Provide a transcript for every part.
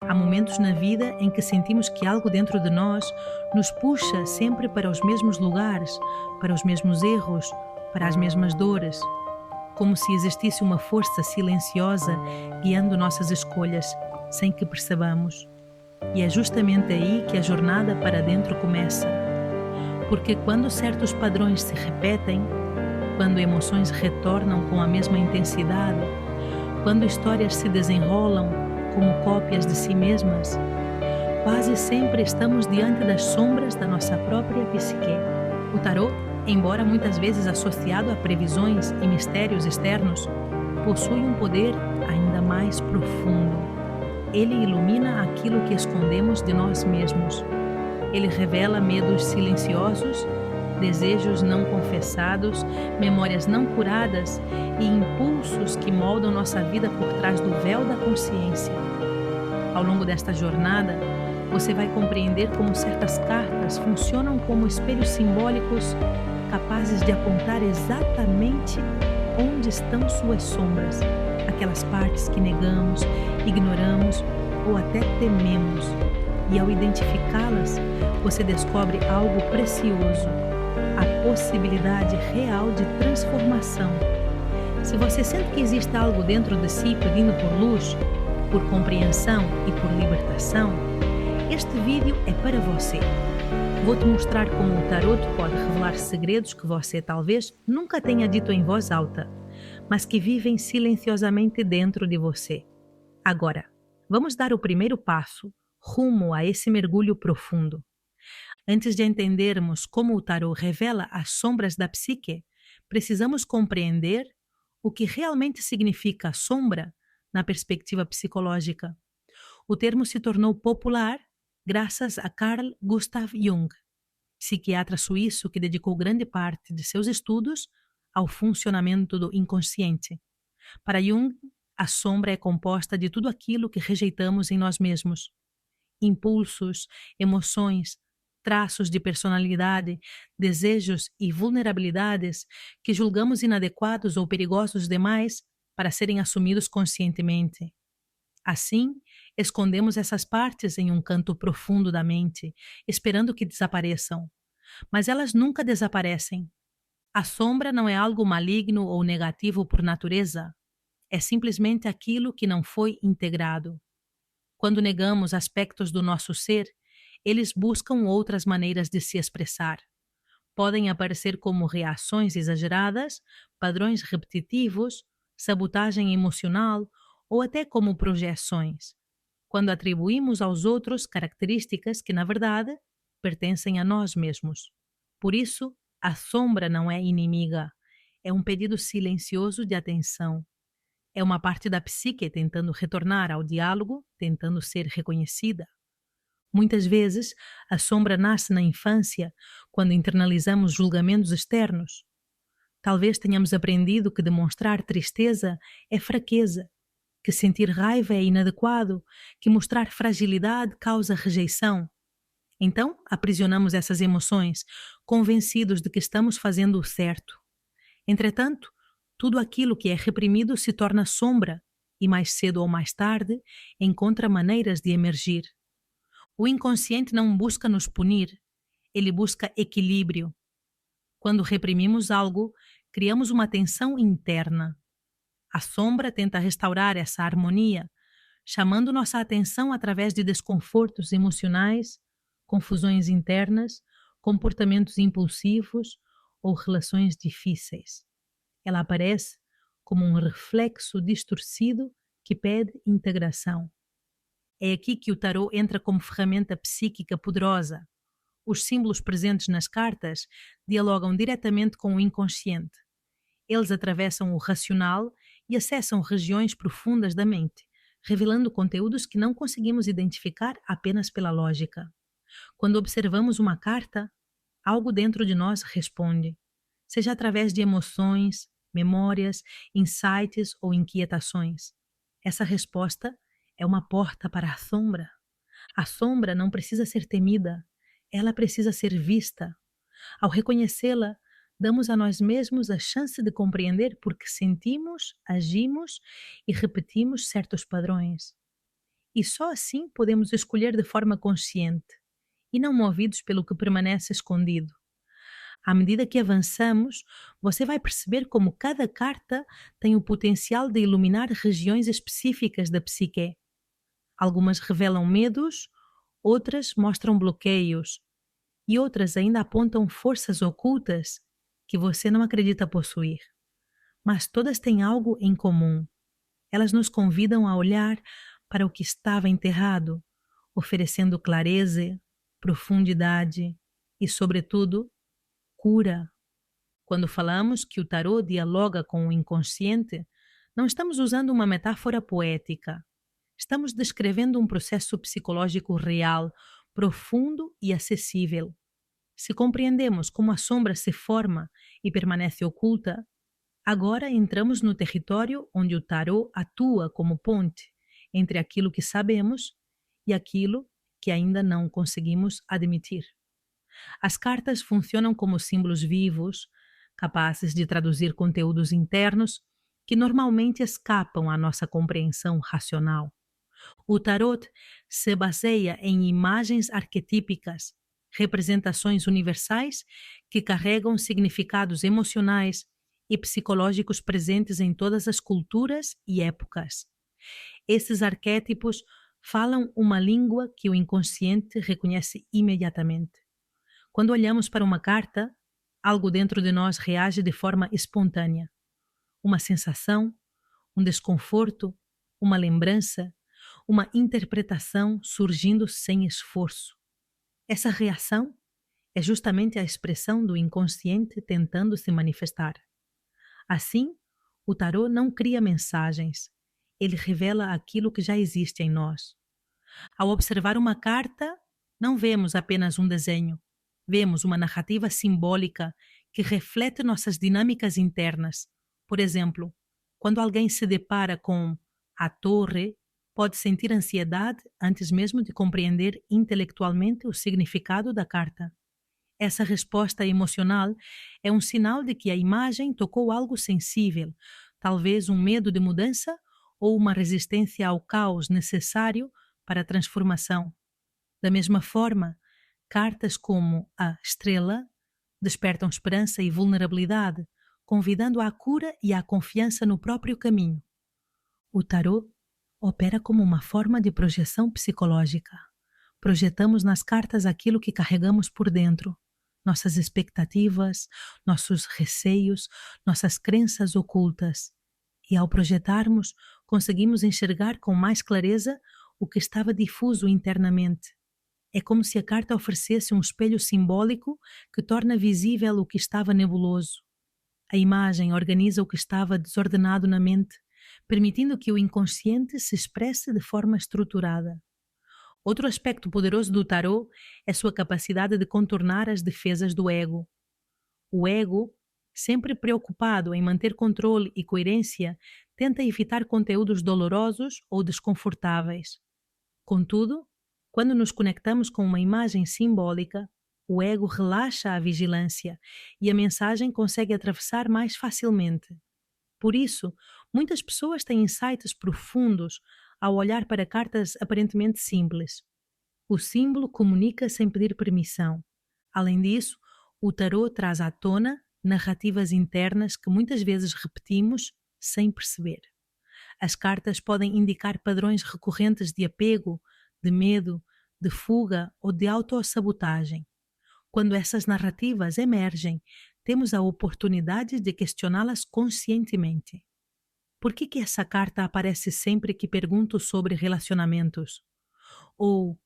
Há momentos na vida em que sentimos que algo dentro de nós nos puxa sempre para os mesmos lugares, para os mesmos erros, para as mesmas dores, como se existisse uma força silenciosa guiando nossas escolhas, sem que percebamos. E é justamente aí que a jornada para dentro começa. Porque quando certos padrões se repetem, quando emoções retornam com a mesma intensidade, quando histórias se desenrolam como cópias de si mesmas, quase sempre estamos diante das sombras da nossa própria psique. O tarô, embora muitas vezes associado a previsões e mistérios externos, possui um poder ainda mais profundo. Ele ilumina aquilo que escondemos de nós mesmos. Ele revela medos silenciosos, desejos não confessados, memórias não curadas e impulsos que moldam nossa vida por trás do véu da consciência. Ao longo desta jornada, você vai compreender como certas cartas funcionam como espelhos simbólicos capazes de apontar exatamente onde estão suas sombras, aquelas partes que negamos, ignoramos ou até tememos. E ao identificá-las, você descobre algo precioso, a possibilidade real de transformação. Se você sente que existe algo dentro de si pedindo por luz, por compreensão e por libertação, este vídeo é para você. Vou-te mostrar como o tarot pode revelar segredos que você talvez nunca tenha dito em voz alta, mas que vivem silenciosamente dentro de você. Agora, vamos dar o primeiro passo rumo a esse mergulho profundo. Antes de entendermos como o tarot revela as sombras da psique, precisamos compreender o que realmente significa sombra na perspectiva psicológica. O termo se tornou popular graças a Carl Gustav Jung, psiquiatra suíço que dedicou grande parte de seus estudos ao funcionamento do inconsciente. Para Jung, a sombra é composta de tudo aquilo que rejeitamos em nós mesmos. Impulsos, emoções, traços de personalidade, desejos e vulnerabilidades que julgamos inadequados ou perigosos demais para serem assumidos conscientemente. Assim, escondemos essas partes em um canto profundo da mente, esperando que desapareçam. Mas elas nunca desaparecem. A sombra não é algo maligno ou negativo por natureza. É simplesmente aquilo que não foi integrado. Quando negamos aspectos do nosso ser, eles buscam outras maneiras de se expressar. Podem aparecer como reações exageradas, padrões repetitivos, sabotagem emocional ou até como projeções, quando atribuímos aos outros características que, na verdade, pertencem a nós mesmos. Por isso, a sombra não é inimiga, é um pedido silencioso de atenção. É uma parte da psique tentando retornar ao diálogo, tentando ser reconhecida. Muitas vezes, a sombra nasce na infância, quando internalizamos julgamentos externos. Talvez tenhamos aprendido que demonstrar tristeza é fraqueza, que sentir raiva é inadequado, que mostrar fragilidade causa rejeição. Então, aprisionamos essas emoções, convencidos de que estamos fazendo o certo. Entretanto, tudo aquilo que é reprimido se torna sombra e, mais cedo ou mais tarde, encontra maneiras de emergir. O inconsciente não busca nos punir, ele busca equilíbrio. Quando reprimimos algo, criamos uma tensão interna. A sombra tenta restaurar essa harmonia, chamando nossa atenção através de desconfortos emocionais, confusões internas, comportamentos impulsivos ou relações difíceis. Ela aparece como um reflexo distorcido que pede integração. É aqui que o tarô entra como ferramenta psíquica poderosa. Os símbolos presentes nas cartas dialogam diretamente com o inconsciente. Eles atravessam o racional e acessam regiões profundas da mente, revelando conteúdos que não conseguimos identificar apenas pela lógica. Quando observamos uma carta, algo dentro de nós responde, seja através de emoções, memórias, insights ou inquietações. Essa resposta é uma porta para a sombra. A sombra não precisa ser temida, ela precisa ser vista. Ao reconhecê-la, damos a nós mesmos a chance de compreender por que sentimos, agimos e repetimos certos padrões. e só assim podemos escolher de forma consciente e não movidos pelo que permanece escondido. À medida que avançamos, você vai perceber como cada carta tem o potencial de iluminar regiões específicas da psique. Algumas revelam medos, outras mostram bloqueios e outras ainda apontam forças ocultas que você não acredita possuir. Mas todas têm algo em comum. Elas nos convidam a olhar para o que estava enterrado, oferecendo clareza, profundidade e, sobretudo, cura. Quando falamos que o tarô dialoga com o inconsciente, não estamos usando uma metáfora poética. Estamos descrevendo um processo psicológico real, profundo e acessível. Se compreendemos como a sombra se forma e permanece oculta, agora entramos no território onde o tarô atua como ponte entre aquilo que sabemos e aquilo que ainda não conseguimos admitir. As cartas funcionam como símbolos vivos, capazes de traduzir conteúdos internos que normalmente escapam à nossa compreensão racional. O tarot se baseia em imagens arquetípicas, representações universais que carregam significados emocionais e psicológicos presentes em todas as culturas e épocas. Esses arquétipos falam uma língua que o inconsciente reconhece imediatamente. Quando olhamos para uma carta, algo dentro de nós reage de forma espontânea. Uma sensação, um desconforto, uma lembrança, uma interpretação surgindo sem esforço. Essa reação é justamente a expressão do inconsciente tentando se manifestar. Assim, o tarô não cria mensagens, ele revela aquilo que já existe em nós. Ao observar uma carta, não vemos apenas um desenho, vemos uma narrativa simbólica que reflete nossas dinâmicas internas. Por exemplo, quando alguém se depara com a torre, pode sentir ansiedade antes mesmo de compreender intelectualmente o significado da carta. Essa resposta emocional é um sinal de que a imagem tocou algo sensível, talvez um medo de mudança ou uma resistência ao caos necessário para a transformação. Da mesma forma, cartas como a estrela despertam esperança e vulnerabilidade, convidando à cura e à confiança no próprio caminho. O tarô opera como uma forma de projeção psicológica. Projetamos nas cartas aquilo que carregamos por dentro, nossas expectativas, nossos receios, nossas crenças ocultas. E ao projetarmos, conseguimos enxergar com mais clareza o que estava difuso internamente. É como se a carta oferecesse um espelho simbólico que torna visível o que estava nebuloso. A imagem organiza o que estava desordenado na mente, permitindo que o inconsciente se expresse de forma estruturada. Outro aspecto poderoso do tarô é sua capacidade de contornar as defesas do ego. O ego, sempre preocupado em manter controle e coerência, tenta evitar conteúdos dolorosos ou desconfortáveis. Contudo, quando nos conectamos com uma imagem simbólica, o ego relaxa a vigilância e a mensagem consegue atravessar mais facilmente. Por isso, muitas pessoas têm insights profundos ao olhar para cartas aparentemente simples. O símbolo comunica sem pedir permissão. Além disso, o tarô traz à tona narrativas internas que muitas vezes repetimos sem perceber. As cartas podem indicar padrões recorrentes de apego, de medo, de fuga ou de autossabotagem. Quando essas narrativas emergem, temos a oportunidade de questioná-las conscientemente. Por que essa carta aparece sempre que pergunto sobre relacionamentos? Ou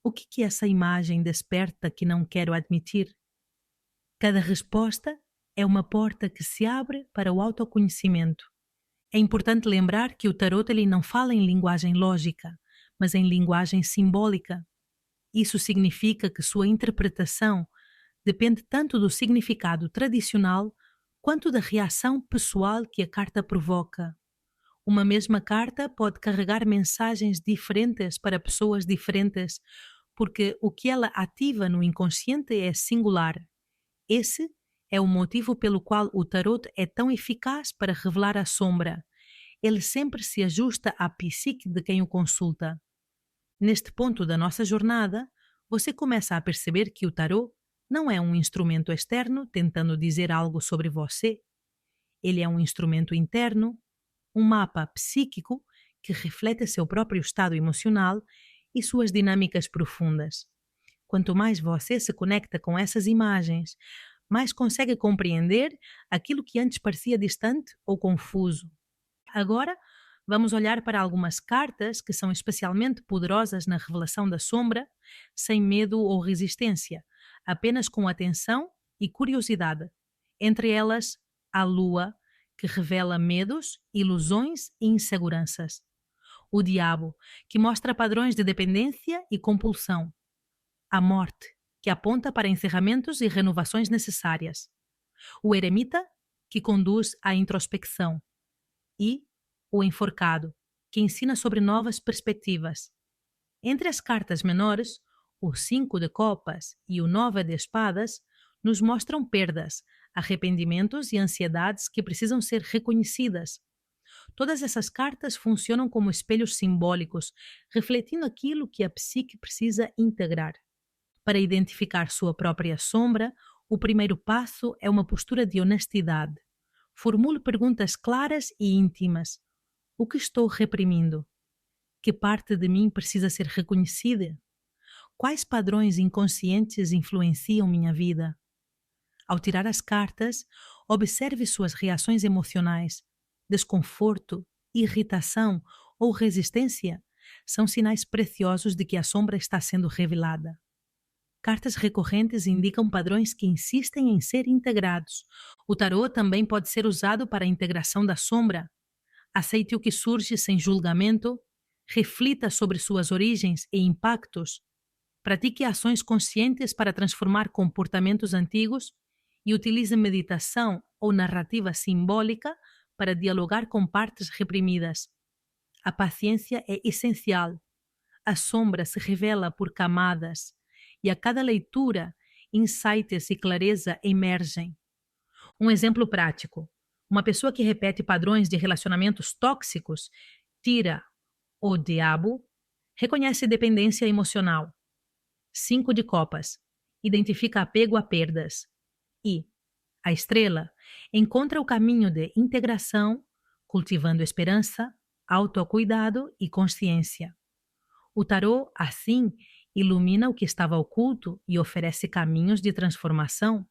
o que essa imagem desperta que não quero admitir? Cada resposta é uma porta que se abre para o autoconhecimento. É importante lembrar que o tarot ele não fala em linguagem lógica, mas em linguagem simbólica. Isso significa que sua interpretação depende tanto do significado tradicional quanto da reação pessoal que a carta provoca. Uma mesma carta pode carregar mensagens diferentes para pessoas diferentes, porque o que ela ativa no inconsciente é singular. Esse é o motivo pelo qual o tarot é tão eficaz para revelar a sombra. Ele sempre se ajusta à psique de quem o consulta. Neste ponto da nossa jornada, você começa a perceber que o tarô não é um instrumento externo tentando dizer algo sobre você. Ele é um instrumento interno, um mapa psíquico que reflete seu próprio estado emocional e suas dinâmicas profundas. Quanto mais você se conecta com essas imagens, mais consegue compreender aquilo que antes parecia distante ou confuso. Agora, vamos olhar para algumas cartas que são especialmente poderosas na revelação da sombra, sem medo ou resistência, apenas com atenção e curiosidade. Entre elas, a Lua, que revela medos, ilusões e inseguranças. O Diabo, que mostra padrões de dependência e compulsão. A Morte, que aponta para encerramentos e renovações necessárias. O Eremita, que conduz à introspecção. E o Enforcado, que ensina sobre novas perspectivas. Entre as cartas menores, o 5 de Copas e o 9 de Espadas nos mostram perdas, arrependimentos e ansiedades que precisam ser reconhecidas. Todas essas cartas funcionam como espelhos simbólicos, refletindo aquilo que a psique precisa integrar. Para identificar sua própria sombra, o primeiro passo é uma postura de honestidade. Formule perguntas claras e íntimas. O que estou reprimindo? Que parte de mim precisa ser reconhecida? Quais padrões inconscientes influenciam minha vida? Ao tirar as cartas, observe suas reações emocionais. Desconforto, irritação ou resistência são sinais preciosos de que a sombra está sendo revelada. Cartas recorrentes indicam padrões que insistem em ser integrados. O tarô também pode ser usado para a integração da sombra. Aceite o que surge sem julgamento, reflita sobre suas origens e impactos, pratique ações conscientes para transformar comportamentos antigos e utilize meditação ou narrativa simbólica para dialogar com partes reprimidas. A paciência é essencial. A sombra se revela por camadas e a cada leitura, insights e clareza emergem. Um exemplo prático. Uma pessoa que repete padrões de relacionamentos tóxicos, tira o diabo, reconhece dependência emocional. 5 de Copas, identifica apego a perdas. E a estrela encontra o caminho de integração, cultivando esperança, autocuidado e consciência. O tarô, assim, ilumina o que estava oculto e oferece caminhos de transformação.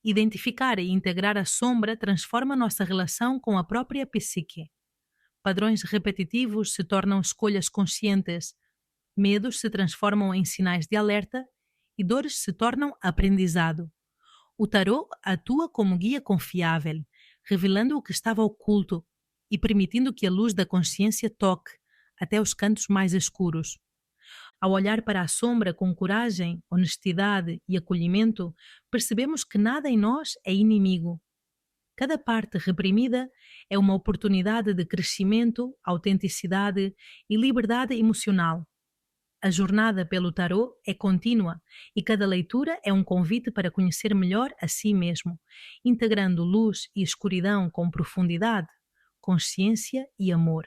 Identificar e integrar a sombra transforma nossa relação com a própria psique. Padrões repetitivos se tornam escolhas conscientes, medos se transformam em sinais de alerta e dores se tornam aprendizado. O tarô atua como guia confiável, revelando o que estava oculto e permitindo que a luz da consciência toque até os cantos mais escuros. Ao olhar para a sombra com coragem, honestidade e acolhimento, percebemos que nada em nós é inimigo. Cada parte reprimida é uma oportunidade de crescimento, autenticidade e liberdade emocional. A jornada pelo tarô é contínua e cada leitura é um convite para conhecer melhor a si mesmo, integrando luz e escuridão com profundidade, consciência e amor.